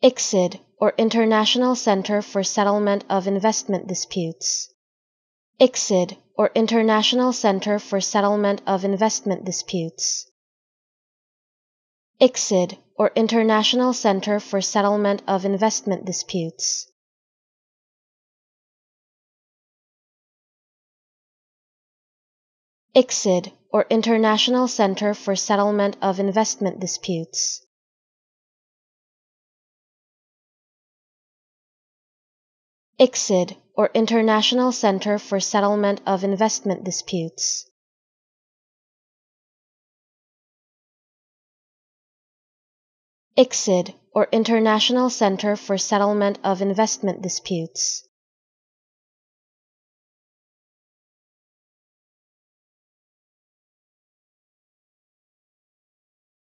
ICSID, or International Center for Settlement of Investment Disputes. ICSID, or International Center for Settlement of Investment Disputes. ICSID, or International Center for Settlement of Investment Disputes. ICSID, or International Center for Settlement of Investment Disputes. ICSID, or International Center for Settlement of Investment Disputes. ICSID, or International Center for Settlement of Investment Disputes.